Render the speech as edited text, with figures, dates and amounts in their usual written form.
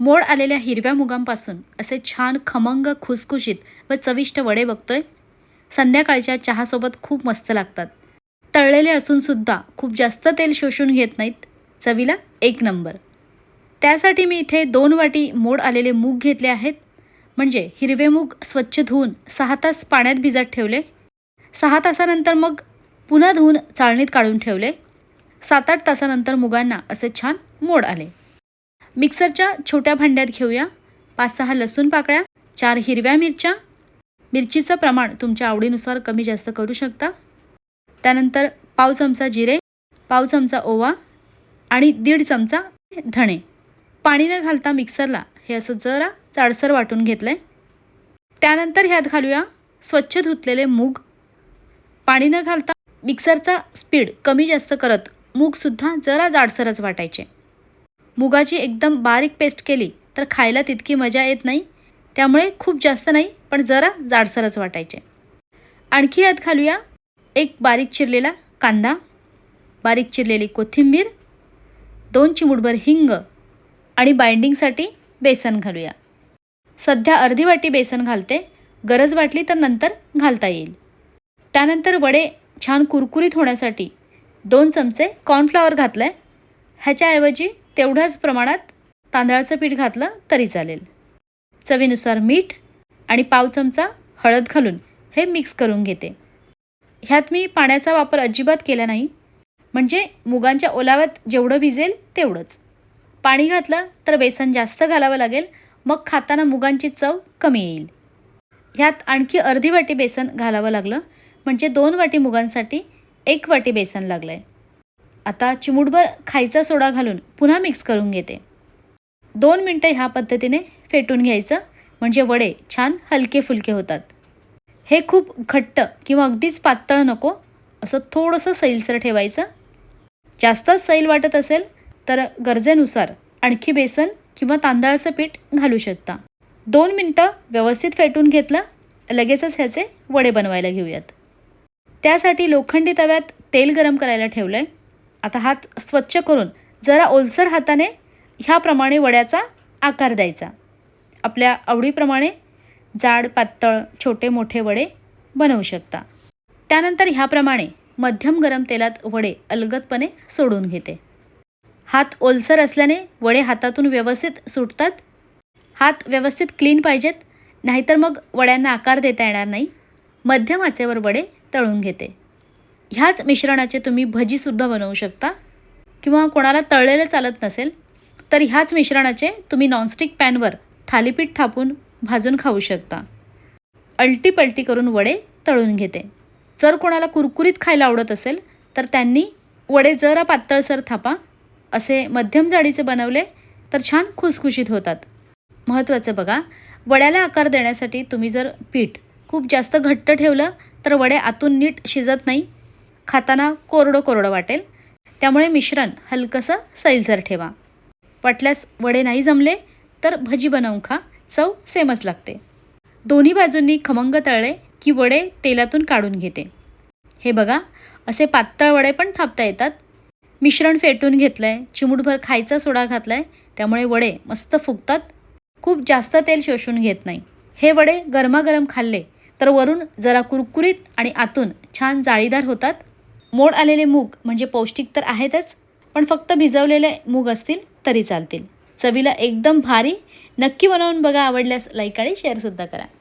मोड आलेल्या हिरव्या मुगांपासून असे छान खमंग खुसखुशीत व चविष्ट वडे बघतोय. संध्याकाळच्या चहासोबत खूप मस्त लागतात. तळलेले असून सुद्धा खूप जास्त तेल शोषून घेत नाहीत. चवीला एक नंबर. त्यासाठी मी इथे 2 वाटी मोड आलेले मूग घेतले आहेत. म्हणजे हिरवे मूग स्वच्छ धुवून 6 तास पाण्यात भिजत ठेवले. 6 तासानंतर मग पुन्हा धुवून चाळणीत काढून ठेवले. 7-8 तासानंतर मुगांना असे छान मोड आले. मिक्सरच्या छोट्या भांड्यात घेऊया. 5-6 लसूण पाकळ्या, 4 हिरव्या मिरच्या. मिरचीचं प्रमाण तुमच्या आवडीनुसार कमी जास्त करू शकता. त्यानंतर पाव चमचा जिरे, पाव चमचा ओवा आणि 1.5 चमचा धणे. पाणी न घालता मिक्सरला हे असं जरा जाडसर वाटून घेतलं आहे. त्यानंतर ह्यात घालूया स्वच्छ धुतलेले मूग. पाणी न घालता मिक्सरचा स्पीड कमी जास्त करत मूगसुद्धा जरा जाडसरच वाटायचे. मुगाची एकदम बारीक पेस्ट केली तर खायला तितकी मजा येत नाही. त्यामुळे खूप जास्त नाही, पण जरा जाडसरच वाटायचे. आणखी यात घालूया 1 बारीक चिरलेला कांदा, बारीक चिरलेली कोथिंबीर, 2 चिमूटभर हिंग आणि बाइंडिंगसाठी बेसन घालूया. सध्या अर्धी वाटी बेसन घालते. गरज वाटली तर नंतर घालता येईल. त्यानंतर वडे छान कुरकुरीत होण्यासाठी 2 चमचे कॉर्नफ्लॉवर घातलं आहे. ह्याच्याऐवजी तेवढ्याच प्रमाणात तांदळाचं पीठ घातलं तरी चालेल. चवीनुसार मीठ आणि पाव चमचा हळद घालून हे मिक्स करून घेते. ह्यात मी पाण्याचा वापर अजिबात केला नाही. म्हणजे मुगांच्या ओलाव्यात जेवढं भिजेल तेवढंच. पाणी घातलं तर बेसन जास्त घालावं लागेल. मग खाताना मुगांची चव कमी येईल. ह्यात आणखी अर्धी वाटी बेसन घालावं लागलं. म्हणजे 2 वाटी मुगांसाठी 1 वाटी बेसन लागलं आहे. आता चिमूटभर खायचा सोडा घालून पुन्हा मिक्स करून घेते. 2 मिनटं ह्या पद्धतीने फेटून घ्यायचं. म्हणजे वडे छान हलके फुलके होतात. हे खूप घट्ट किंवा अगदीच पातळ नको, असं थोडंसं सैलसर ठेवायचं. जास्तच सैल वाटत असेल तर गरजेनुसार आणखी बेसन किंवा तांदळाचं पीठ घालू शकता. 2 मिनटं व्यवस्थित फेटून घेतलं. लगेचच ह्याचे वडे बनवायला घेऊयात. त्यासाठी लोखंडी तव्यात तेल गरम करायला ठेवलं आहे. आता हात स्वच्छ करून जरा ओलसर हाताने ह्याप्रमाणे वड्याचा आकार द्यायचा. आपल्या आवडीप्रमाणे जाड, पातळ, छोटे मोठे वडे बनवू शकता. त्यानंतर ह्याप्रमाणे मध्यम गरम तेलात वडे अलगदपणे सोडून घेते. हात ओलसर असल्याने वडे हातातून व्यवस्थित सुटतात. हात व्यवस्थित क्लीन पाहिजेत, नाहीतर मग वड्यांना आकार देता येणार नाही. मध्यम आचेवर वडे तळून घेते. ह्याच मिश्रणाचे तुम्ही भजीसुद्धा बनवू शकता. किंवा कोणाला तळलेलं चालत नसेल तर ह्याच मिश्रणाचे तुम्ही नॉनस्टिक पॅनवर थालीपीठ थापून भाजून खाऊ शकता. अलटी-पलटी करून वडे तळून घेते. जर कोणाला कुरकुरीत खायला आवडत असेल तर त्यांनी वडे जरा पातळसर थापा. असे मध्यम जाडीचे बनवले तर छान खुसखुशीत होतात. महत्त्वाचं बघा, वड्याला आकार देण्यासाठी तुम्ही जर पीठ खूप जास्त घट्ट ठेवलं तर वडे आतून नीट शिजत नाही. खाताना कोरडं कोरडं वाटेल. त्यामुळे मिश्रण हलकंसं सैलसर ठेवा. वाटल्यास वडे नाही जमले तर भजी बनवून खा. चव सेमच लागते. दोन्ही बाजूंनी खमंग तळले की वडे तेलातून काढून घेते. हे बघा, असे पातळ वडे पण थापता येतात. मिश्रण फेटून घेतलं आहे, चिमूटभर खायचा सोडा घातला आहे. त्यामुळे वडे मस्त फुगतात. खूप जास्त तेल शोषून घेत नाही. हे वडे गरमागरम खाल्ले तर वरून जरा कुरकुरीत आणि आतून छान जाळीदार होतात. मोड आलेले मूग म्हणजे पौष्टिक तर आहेतच, पण फक्त भिजवलेले मूग असतील तरी चालतील. चवीला एकदम भारी. नक्की बनवून बघा. आवडल्यास लाईक आणि शेअरसुद्धा करा.